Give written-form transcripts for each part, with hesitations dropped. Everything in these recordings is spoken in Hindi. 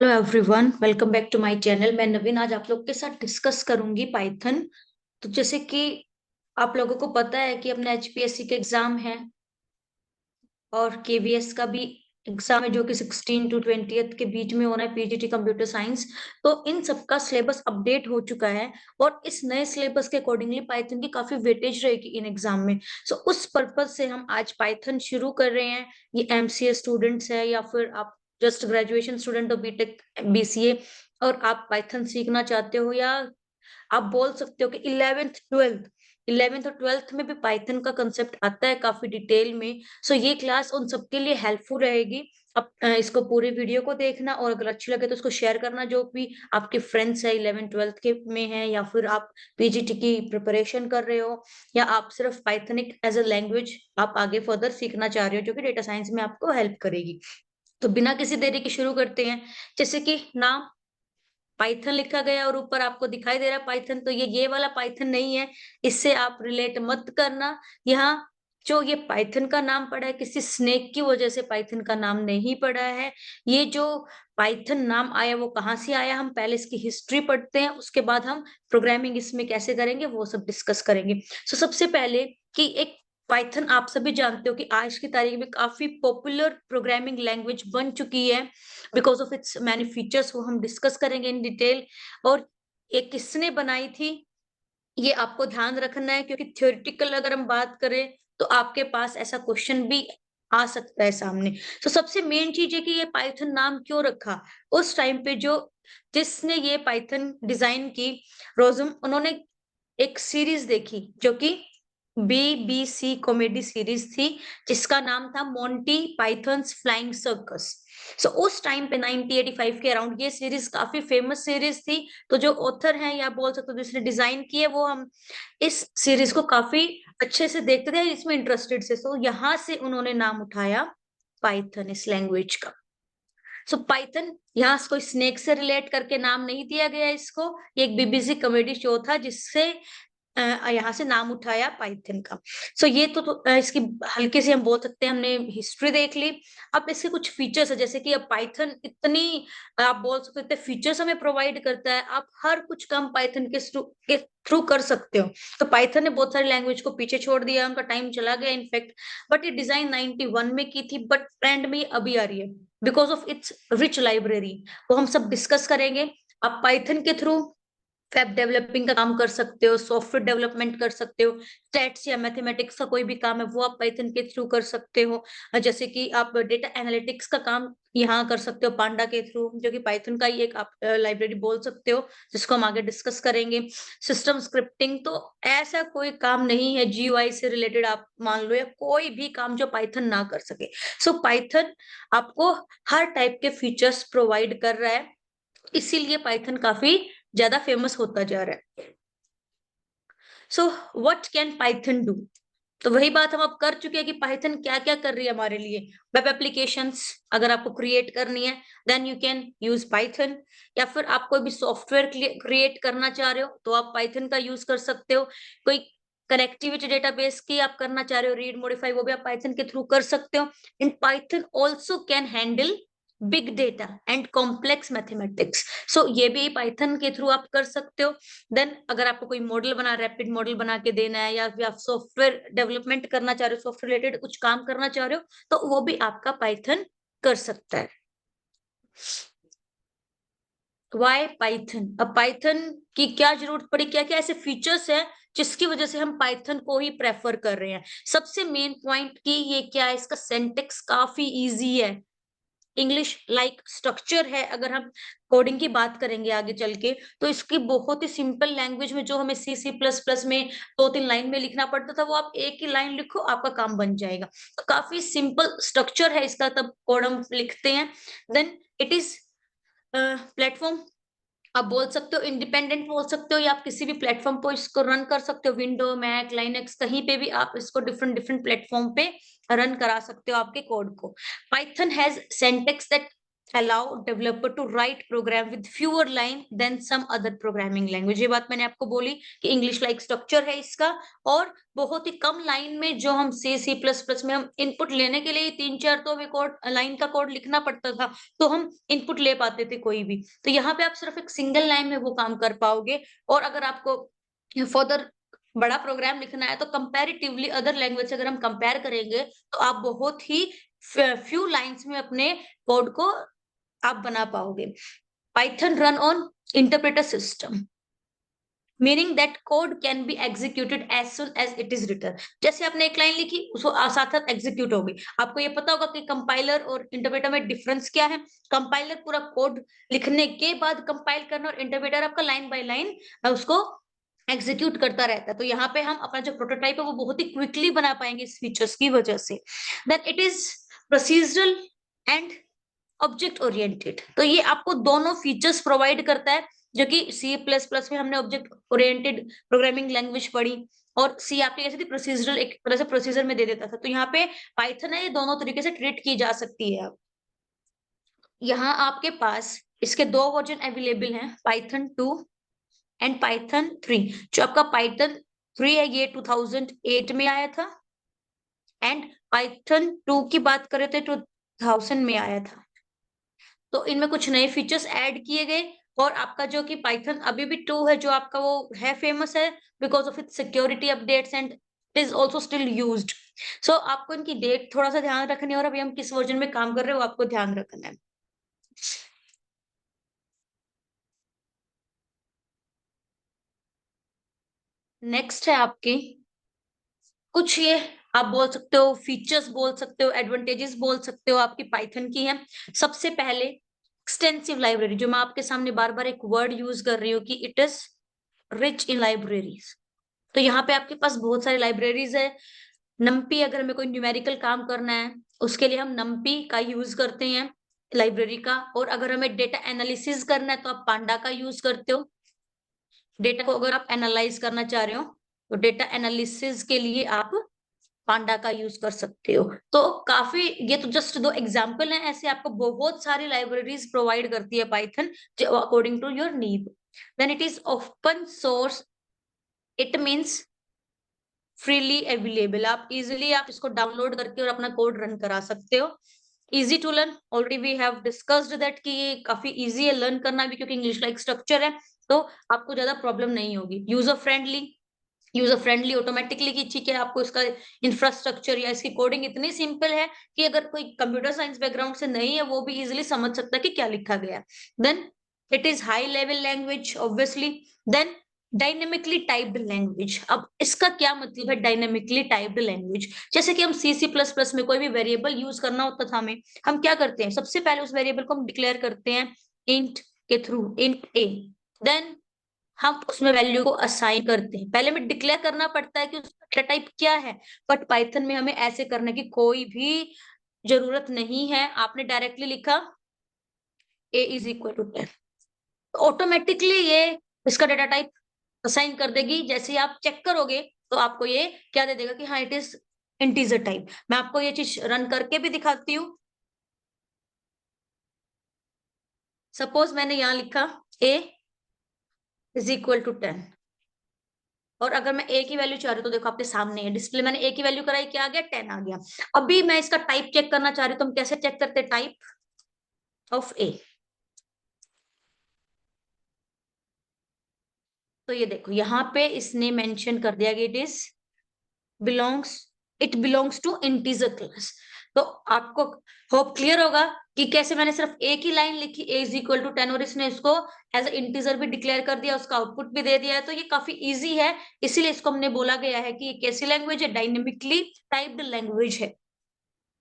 Hello everyone, welcome back to my channel. मैं नवीन आज आप लोग के साथ डिस्कस करूंगी पाइथन। तो जैसे कि आप लोगों को पता है कि अपने एचपीएससी के एग्जाम है और केवीएस का भी एग्जाम है जो कि 16 to 20 के बीच में होना है, पीजीटी कंप्यूटर साइंस। तो इन सब का सिलेबस अपडेट हो चुका है और इस नए सिलेबस के अकॉर्डिंगली पाइथन की काफी वेटेज रहेगी इन एग्जाम में। सो उस पर्पज से हम आज पाइथन शुरू कर रहे हैं। ये एमसीए स्टूडेंट्स है या फिर आप जस्ट ग्रेजुएशन स्टूडेंट हो, बीटेक बीसीए, और आप पाइथन सीखना चाहते हो, या आप बोल सकते हो कि इलेवेंथ और ट्वेल्थ में भी पाइथन का कंसेप्ट आता है काफी डिटेल में। सो ये क्लास उन सबके लिए हेल्पफुल रहेगी। अब इसको पूरी वीडियो को देखना और अगर अच्छी लगे तो उसको शेयर करना, जो भी आपके फ्रेंड्स है 11th 12th के में है, या फिर आप पीजीटी की प्रिपरेशन कर रहे हो, या आप सिर्फ पाइथनिक एज अ लैंग्वेज आप आगे फर्दर सीखना चाह रहे हो जो कि डेटा साइंस में आपको हेल्प करेगी। तो बिना किसी देरी के शुरू करते हैं। जैसे कि नाम पाइथन लिखा गया और ऊपर आपको दिखाई दे रहा है पाइथन, तो ये वाला पाइथन नहीं है, इससे आप रिलेट मत करना। यहाँ जो ये पाइथन का नाम पड़ा है किसी स्नेक की वजह से पाइथन का नाम नहीं पड़ा है। ये जो पाइथन नाम आया वो कहाँ से आया, हम पहले इसकी हिस्ट्री पढ़ते हैं, उसके बाद हम प्रोग्रामिंग इसमें कैसे करेंगे वो सब डिस्कस करेंगे। सो सबसे पहले कि एक पाइथन आप सभी जानते हो कि आज की तारीख में काफी पॉपुलर प्रोग्रामिंग लैंग्वेज बन चुकी है because of it's many features, वो हम डिस्कस करेंगे इन डिटेल। और ये किसने बनाई थी ये आपको ध्यान रखना है, क्योंकि थ्योरेटिकल अगर हम बात करें तो आपके पास ऐसा क्वेश्चन भी आ सकता है सामने। तो सबसे मेन चीज है कि ये पाइथन नाम क्यों रखा। उस टाइम पे जो जिसने ये पाइथन डिजाइन की, रोजम, उन्होंने एक सीरीज देखी जो कि बीबीसी कॉमेडी सीरीज थी जिसका नाम था मोंटी पाइथन्स फ्लाइंग सर्कस। सो उस टाइम पे 1985 के अराउंड ये सीरीज काफी फेमस सीरीज थी। तो जो ऑथर हैं या बोल सकते हो जिसने डिजाइन की है, वो हम इस सीरीज को काफी अच्छे से देखते थे, इसमें इंटरेस्टेड से। सो यहाँ से उन्होंने नाम उठाया पाइथन इस लैंग्वेज का। सो पाइथन यहाँ कोई स्नेक से रिलेट करके नाम नहीं दिया गया इसको, ये एक बीबीसी कॉमेडी शो था जिससे यहाँ से नाम उठाया पाइथन का। सो ये तो इसकी हल्की सी हम बोल सकते हैं हमने हिस्ट्री देख ली। अब इसके कुछ फीचर्स है, जैसे कि अब पाइथन इतनी आप बोल सकते हो इतने फीचर्स हमें प्रोवाइड करता है, आप हर कुछ काम पाइथन के थ्रू कर सकते हो। तो पाइथन ने बहुत सारी लैंग्वेज को पीछे छोड़ दिया, उनका टाइम चला गया इनफैक्ट। बट ये डिजाइन 91 में की थी, बट ट्रेंड में अभी आ रही है because of it's rich library. वो हम सब डिस्कस करेंगे। आप पाइथन के थ्रू वेब डेवलपिंग का काम कर सकते हो, सॉफ्टवेयर डेवलपमेंट कर सकते हो, स्टैट्स या मैथमेटिक्स का कोई भी काम है वो आप पाइथन के थ्रू कर सकते हो। जैसे कि आप डेटा एनालिटिक्स का काम यहाँ कर सकते हो पांडा के थ्रू, जो कि पाइथन का ही एक आप लाइब्रेरी बोल सकते हो, जिसको हम आगे डिस्कस करेंगे। सिस्टम स्क्रिप्टिंग तो ऐसा कोई काम नहीं है जीयूआई से रिलेटेड आप मान लो, या कोई भी काम जो पाइथन ना कर सके। सो पाइथन आपको हर टाइप के फीचर्स प्रोवाइड कर रहा है, इसीलिए पाइथन काफी ज्यादा फेमस होता जा रहा है। So what can Python do, तो वही बात हम अब कर चुके हैं कि पाइथन क्या क्या कर रही है हमारे लिए। वेब एप्लीकेशंस अगर आपको क्रिएट करनी है then you can use Python, या फिर आप कोई भी सॉफ्टवेयर क्रिएट करना चाह रहे हो तो आप पाइथन का यूज कर सकते हो। कोई कनेक्टिविटी डेटाबेस की आप करना चाह रहे हो रीड मॉडिफाई, वो भी आप पाइथन के थ्रू कर सकते हो। In Python also can handle big data and complex mathematics. So ये भी पाइथन के थ्रू आप कर सकते हो। देन अगर आपको कोई मॉडल बना, रैपिड मॉडल बना के देना है, या फिर आप सॉफ्टवेयर डेवलपमेंट करना चाह रहे हो, सॉफ्टवेयर रिलेटेड कुछ काम करना चाह रहे हो, तो वो भी आपका पाइथन कर सकता है। वाई पाइथन, अब पाइथन की क्या जरूरत पड़ी, क्या क्या ऐसे फीचर्स हैं जिसकी वजह से हम पाइथन को ही प्रेफर कर रहे हैं। सबसे मेन पॉइंट की ये क्या है, इसका सिंटैक्स काफी इजी है, इंग्लिश लाइक स्ट्रक्चर है। अगर हम कोडिंग की बात करेंगे आगे चल के, तो इसकी बहुत ही सिंपल लैंग्वेज में जो हमें C++ में 2-3 लाइन में लिखना पड़ता था, वो आप एक ही लाइन लिखो आपका काम बन जाएगा। तो काफी सिंपल स्ट्रक्चर है इसका, तब कोड हम लिखते हैं। देन इट इज प्लेटफॉर्म, आप बोल सकते हो इंडिपेंडेंट बोल सकते हो, या आप किसी भी प्लेटफॉर्म पर इसको रन कर सकते हो, विंडो मैक लाइनेक्स कहीं पे भी आप इसको डिफरेंट डिफरेंट प्लेटफॉर्म पे रन करा सकते हो आपके कोड को। Python has syntax that allow developer to write program with fewer line than some other programming language। ये बात मैंने आपको बोली कि इंग्लिश लाइक स्ट्रक्चर है इसका, और बहुत ही कम लाइन में जो हम सी प्लस प्लस में हम इनपुट लेने के लिए 3-4 तो हमें कोड लाइन का कोड लिखना पड़ता था, तो हम इनपुट ले पाते थे कोई भी। तो यहाँ पे आप सिर्फ एक सिंगल लाइन में वो काम कर पाओगे। और अगर आपको फर्दर बड़ा प्रोग्राम लिखना है तो कंपैरेटिवली अदर लैंग्वेज से अगर हम कंपेयर करेंगे तो आप बहुत ही फ्यू लाइंस में अपने कोड को आप बना पाओगे। Python run on interpreter system, meaning that code can be executed as soon as it is written. जैसे आपने एक लाइन लिखी उसको साथ साथ एग्जीक्यूट होगी। आपको ये पता होगा कि कंपाइलर और इंटरप्रेटर में डिफरेंस क्या है। कंपाइलर पूरा कोड लिखने के बाद कंपाइल करना, और इंटरप्रेटर आपका लाइन बाय लाइन उसको एग्जीक्यूट करता रहता है। तो यहाँ पे हम अपना जो प्रोटोटाइप है वो बहुत ही क्विकली बना पाएंगे इस फीचर्स की वजह से। Then it is procedural and object oriented. तो ये आपको दोनों फीचर्स प्रोवाइड करता है, जो कि सी प्लस प्लस में हमने ऑब्जेक्ट ओरिएंटेड प्रोग्रामिंग लैंग्वेज पढ़ी, और सी आपकी कैसे थी, प्रोसीजरल, एक तरह से प्रोसीजर में दे देता था। तो यहाँ पे पाइथन है, ये दोनों तरीके से ट्रीट की जा सकती है। यहाँ आपके पास इसके 2 वर्जन अवेलेबल हैं, पाइथन 2 एंड पाइथन 3। जो आपका पाइथन 3 है ये 2008 में आया था, एंड पाइथन 2 की बात करें तो 2000 में आया था। तो इनमें कुछ नए फीचर्स ऐड किए गए, और आपका जो कि पाइथन अभी भी 2 है जो आपका वो है फेमस है because of its security updates and it is also still used. So आपको इनकी डेट थोड़ा सा ध्यान रखनी है, और अभी हम किस वर्जन में काम कर रहे हैं वो आपको ध्यान रखना है। नेक्स्ट है आपकी कुछ ये आप बोल सकते हो फीचर्स, बोल सकते हो एडवांटेजेस, बोल सकते हो आपकी पाइथन की है। सबसे पहले एक्सटेंसिव लाइब्रेरी, जो मैं आपके सामने बार बार एक वर्ड यूज कर रही हूँ कि it is rich in libraries. तो यहाँ पे आपके पास बहुत सारी लाइब्रेरीज है। नम्पी, अगर हमें कोई न्यूमेरिकल काम करना है उसके लिए हम नम्पी का यूज करते हैं लाइब्रेरी का। और अगर हमें डेटा एनालिसिस करना है तो आप पांडा का यूज करते हो। डेटा को अगर आप एनालाइज करना चाह रहे हो तो डेटा एनालिसिस के लिए आप पांडा का यूज कर सकते हो। तो काफी, ये तो जस्ट 2 एग्जांपल हैं, ऐसे आपको बहुत सारी लाइब्रेरीज प्रोवाइड करती है Python according to your need. Then it is open source, it means freely available. आप इजिली आप इसको डाउनलोड करके और अपना कोड रन करा सकते हो। Easy to learn, already we have discussed that कि ये काफी इजी है लर्न करना भी, क्योंकि इंग्लिश लाइक स्ट्रक्चर है, तो आपको ज्यादा प्रॉब्लम नहीं होगी। यूजर फ्रेंडली ऑटोमेटिकली की ठीक है। आपको इसका इंफ्रास्ट्रक्चर या इसकी कोडिंग इतनी सिंपल है कि अगर कोई कंप्यूटर साइंस बैकग्राउंड से नहीं है वो भी इजिली समझ सकता है कि क्या लिखा गया। Then it is high level language obviously. Then dynamically typed language. अब इसका क्या मतलब है डायनेमिकली टाइप्ड लैंग्वेज? जैसे कि हम सी प्लस प्लस में कोई भी वेरिएबल यूज करना होता था हमें, हम क्या करते हैं, सबसे पहले उस वेरिएबल को हम डिक्लेयर करते हैं इंट के थ्रू, इंट ए। देन हम उसमें वैल्यू को असाइन करते हैं। पहले में डिक्लेयर करना पड़ता है कि उसका डेटा टाइप क्या है, बट पाइथन में हमें ऐसे करने की कोई भी जरूरत नहीं है। आपने डायरेक्टली लिखा a is equal to 10, automatically ये इसका डेटा टाइप असाइन कर देगी। जैसे ही आप चेक करोगे तो आपको ये क्या दे देगा कि हाँ इट इज इंटीजर टाइप। मैं आपको ये चीज रन करके भी दिखाती हूँ। सपोज मैंने यहाँ लिखा a इज इक्वल टू 10, और अगर मैं ए की वैल्यू चाह रही हूँ तो देखो आपके सामने है डिस्प्ले, मैंने ए की वैल्यू कराई, क्या आ गया 10 आ गया। अभी मैं इसका टाइप चेक करना चाह रही हूँ तो हम कैसे चेक करते हैं, टाइप ऑफ ए। तो ये देखो यहाँ पे इसने मेंशन कर दिया कि belongs it belongs to integer class. तो आपको होप क्लियर होगा कि कैसे मैंने सिर्फ एक ही लाइन लिखी a इज इक्वल टू 10 और इसने इसको एज इंटीजर भी डिक्लेयर कर दिया, उसका आउटपुट भी दे दिया है। तो ये काफी इजी है, इसीलिए इसको हमने बोला गया है कि ये कैसी लैंग्वेज है, डायनेमिकली टाइप्ड लैंग्वेज है।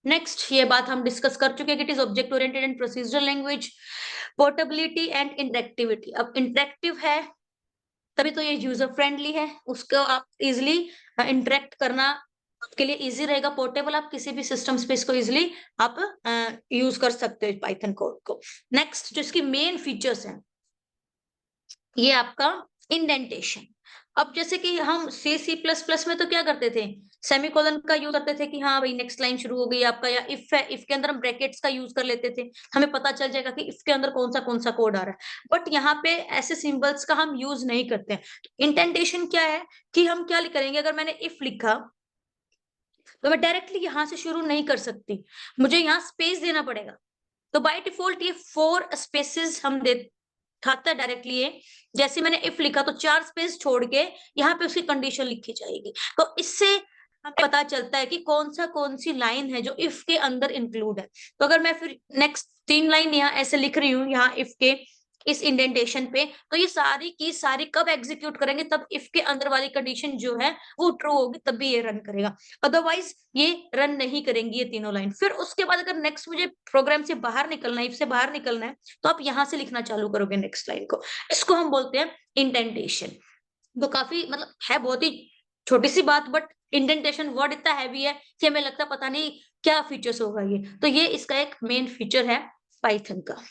नेक्स्ट ये बात हम डिस्कस कर चुके हैं कि it is object oriented and procedural language. Portability and interactivity, अब इंटरेक्टिव है तभी तो ये यूजर फ्रेंडली है, उसको आप इजिली इंटरेक्ट करना आपके लिए इजी रहेगा। पोर्टेबल, आप किसी भी सिस्टम पे इसको इजिली आप यूज कर सकते हो पाइथन कोड को। नेक्स्ट जो इसकी मेन फीचर्स हैं, ये आपका इंडेंटेशन। अब जैसे कि हम सी प्लस प्लस में तो क्या करते थे, सेमीकोलन का यूज करते थे कि हाँ भाई नेक्स्ट लाइन शुरू हो गई आपका, या इफ है, इफ के अंदर हम ब्रैकेट्स का यूज कर लेते थे, हमें पता चल जाएगा कि इफ के अंदर कौन सा कोड आ रहा है। बट यहाँ पे ऐसे सिंबल्स का हम यूज नहीं करते हैं। इंटेंटेशन क्या है कि हम क्या करेंगे, अगर मैंने इफ लिखा तो मैं डायरेक्टली यहां से शुरू नहीं कर सकती, मुझे यहाँ स्पेस देना पड़ेगा। तो बाय डिफॉल्ट ये 4 स्पेसेस हम दे खाता है डायरेक्टली ये। जैसे मैंने इफ लिखा तो 4 स्पेस छोड़ के यहाँ पे उसकी कंडीशन लिखी जाएगी। तो इससे हमें पता चलता है कि कौन सी लाइन है जो इफ के अंदर इंक्लूड है। तो अगर मैं फिर नेक्स्ट 3 लाइन यहाँ ऐसे लिख रही हूँ यहाँ इफ के इस इंडेंटेशन पे, तो ये सारी की सारी कब एग्जीक्यूट करेंगे, तब इफ के अंदर वाली कंडीशन जो है वो ट्रू होगी, तब भी ये रन करेगा। अदरवाइज ये रन नहीं करेंगी ये तीनों लाइन। फिर उसके बाद अगर नेक्स्ट मुझे प्रोग्राम से बाहर निकलना है, इफ से बाहर निकलना है, तो आप यहां से लिखना चालू करोगे नेक्स्ट लाइन को। इसको हम बोलते हैं इंडेंटेशन। तो काफी मतलब है बहुत ही छोटी सी बात, बट इंडेंटेशन वर्ड इतना हैवी है कि हमें लगता पता नहीं क्या फीचर्स होगा ये। तो ये इसका एक मेन फीचर है पाइथन का।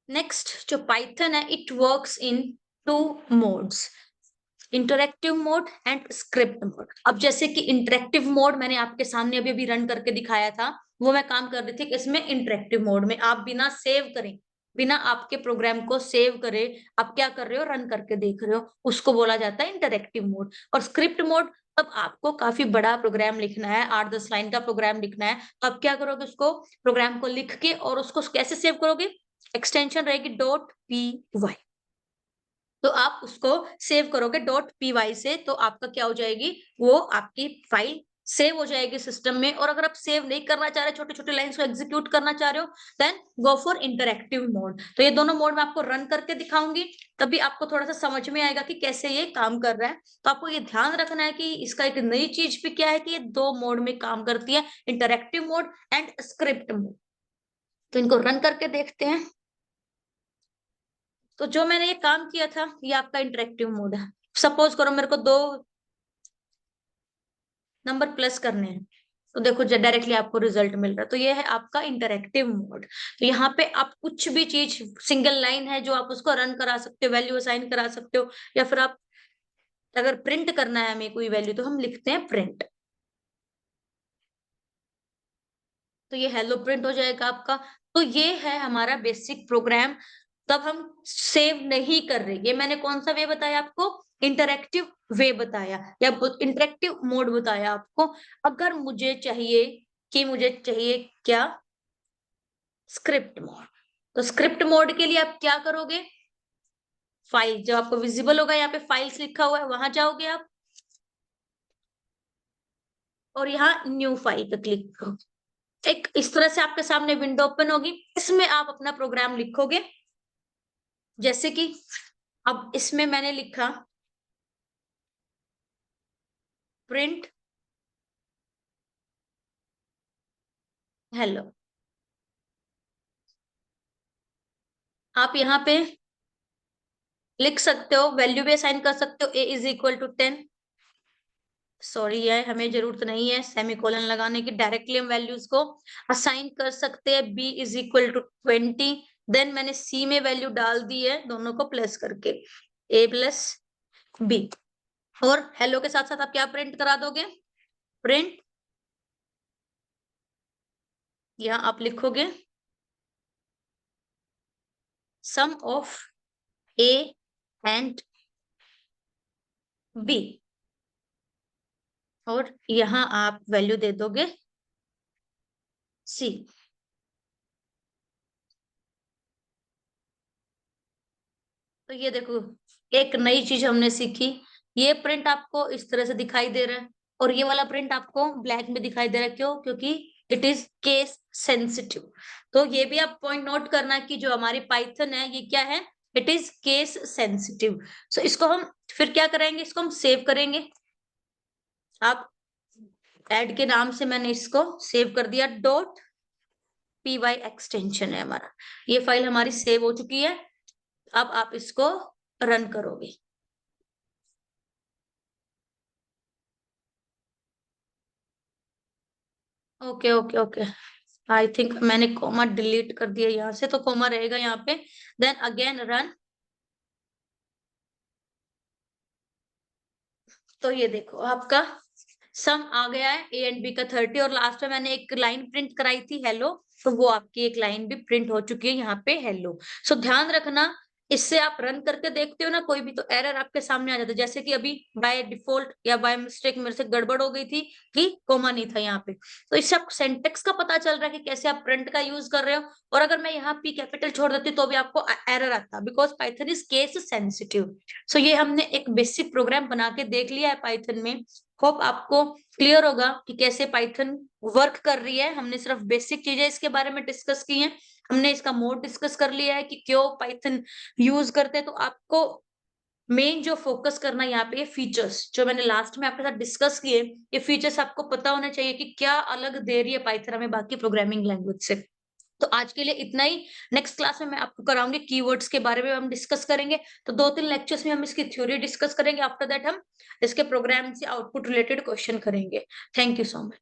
नेक्स्ट जो पाइथन है, it works in 2 modes, interactive mode and script mode. अब जैसे कि इंटरेक्टिव मोड मैंने आपके सामने अभी अभी रन करके दिखाया था, वो मैं काम कर रही थी इसमें इंटरेक्टिव मोड में। आप बिना सेव करें, बिना आपके प्रोग्राम को सेव करे आप क्या कर रहे हो, रन करके देख रहे हो, उसको बोला जाता है इंटरेक्टिव मोड। और स्क्रिप्ट मोड, अब आपको काफी बड़ा प्रोग्राम लिखना है, 8-10 लाइन का प्रोग्राम लिखना है, तो आप क्या करोगे, उसको प्रोग्राम को लिख के और उसको कैसे सेव करोगे, एक्सटेंशन रहेगी .py। तो आप उसको सेव करोगे .py से, तो आपका क्या हो जाएगी, वो आपकी फाइल सेव हो जाएगी सिस्टम में। और अगर आप सेव नहीं करना चाह रहे, छोटे छोटे लाइंस को एग्जीक्यूट करना चाह रहे हो, then go for interactive mode. तो ये दोनों मोड मैं आपको रन करके दिखाऊंगी, तभी आपको थोड़ा सा समझ में आएगा कि कैसे ये काम कर रहा है। तो आपको ये ध्यान रखना है कि इसका एक नई चीज भी क्या है कि ये 2 मोड में काम करती है, interactive mode and script mode. तो इनको रन करके देखते हैं। तो जो मैंने ये काम किया था, ये आपका इंटरेक्टिव मोड है। सपोज करो मेरे को 2 नंबर प्लस करने हैं, तो देखो डायरेक्टली आपको रिजल्ट मिल रहा है। तो ये है आपका इंटरेक्टिव मोड। तो यहाँ पे आप कुछ भी चीज, सिंगल लाइन है जो आप उसको रन करा सकते हो, वैल्यू असाइन करा सकते हो, या फिर आप अगर प्रिंट करना है हमें कोई वैल्यू, तो हम लिखते हैं प्रिंट। तो ये हेलो प्रिंट हो जाएगा आपका। तो ये है हमारा बेसिक प्रोग्राम। तब हम सेव नहीं कर रहे, ये मैंने कौन सा वे बताया आपको, इंटरेक्टिव वे बताया, या इंटरेक्टिव मोड बताया आपको। अगर मुझे चाहिए कि मुझे चाहिए क्या, स्क्रिप्ट मोड। तो स्क्रिप्ट मोड के लिए आप क्या करोगे, फाइल जो आपको विजिबल होगा यहाँ पे फाइल्स लिखा हुआ है, वहां जाओगे आप और यहाँ न्यू फाइल पे क्लिक करो। एक इस तरह से आपके सामने विंडो ओपन होगी, इसमें आप अपना प्रोग्राम लिखोगे। जैसे कि अब इसमें मैंने लिखा प्रिंट हेलो। आप यहाँ पे लिख सकते हो, वैल्यू भी असाइन कर सकते हो, a is equal to 10। Sorry है, हमें जरूरत नहीं है सेमीकोलन लगाने की, डायरेक्टली हम वैल्यूज को असाइन कर सकते हैं। b is equal to 20। Then मैंने c में वैल्यू डाल दी है, दोनों को प्लस करके a प्लस b। और हेलो के साथ साथ आप क्या प्रिंट करा दोगे, प्रिंट, यहाँ आप लिखोगे सम ऑफ a एंड b, और यहाँ आप वैल्यू दे दोगे c। तो ये देखो एक नई चीज हमने सीखी, ये प्रिंट आपको इस तरह से दिखाई दे रहा है, और ये वाला प्रिंट आपको ब्लैक में दिखाई दे रहा है। क्यों, क्योंकि इट इज केस सेंसिटिव। तो ये भी आप पॉइंट नोट करना कि जो हमारी पाइथन है ये क्या है, इट इज केस सेंसिटिव। सो इसको हम फिर क्या करेंगे, इसको हम सेव करेंगे। आप ऐड के नाम से मैंने इसको सेव कर दिया, .py एक्सटेंशन है हमारा। ये फाइल हमारी सेव हो चुकी है। अब आप इसको रन करोगे। Okay okay okay, I think मैंने कोमा डिलीट कर दिया यहाँ से, तो कोमा रहेगा यहाँ पे। Then again run. तो ये देखो आपका सम आ गया है ए एंड बी का 30 और लास्ट में मैंने एक लाइन प्रिंट कराई थी हेलो, तो वो आपकी एक लाइन भी प्रिंट हो चुकी है यहाँ पे हेलो। सो ध्यान रखना, इससे आप रन करके देखते हो ना कोई भी, तो एरर आपके सामने आ जाता है। जैसे कि अभी बाय डिफॉल्ट या बाय मिस्टेक मेरे से गड़बड़ हो गई थी कि कोमा नहीं था यहाँ पे, तो इससे आपको सिंटेक्स का पता चल रहा है कि कैसे आप प्रिंट का यूज कर रहे हो। और अगर मैं यहाँ पी कैपिटल छोड़ देती तो भी आपको एरर आता, because Python is case sensitive. So ये हमने एक बेसिक प्रोग्राम बना के देख लिया है पाइथन में। होप आपको क्लियर होगा कि कैसे पाइथन वर्क कर रही है। हमने सिर्फ बेसिक चीजें इसके बारे में डिस्कस की हैं। हमने इसका मोड डिस्कस कर लिया है कि क्यों पाइथन यूज करते हैं। तो आपको मेन जो फोकस करना है यहाँ पे, ये फीचर्स जो मैंने लास्ट में आपके साथ डिस्कस किए, ये फीचर्स आपको पता होना चाहिए कि क्या अलग दे रही है पाइथन हमें बाकी प्रोग्रामिंग लैंग्वेज से। तो आज के लिए इतना ही। नेक्स्ट क्लास में मैं आपको कराऊंगी कीवर्ड्स के बारे में हम डिस्कस करेंगे। तो 2-3 लेक्चर्स में हम इसकी थ्योरी डिस्कस करेंगे। आफ्टर दैट हम इसके प्रोग्राम से आउटपुट रिलेटेड क्वेश्चन करेंगे। Thank you so much.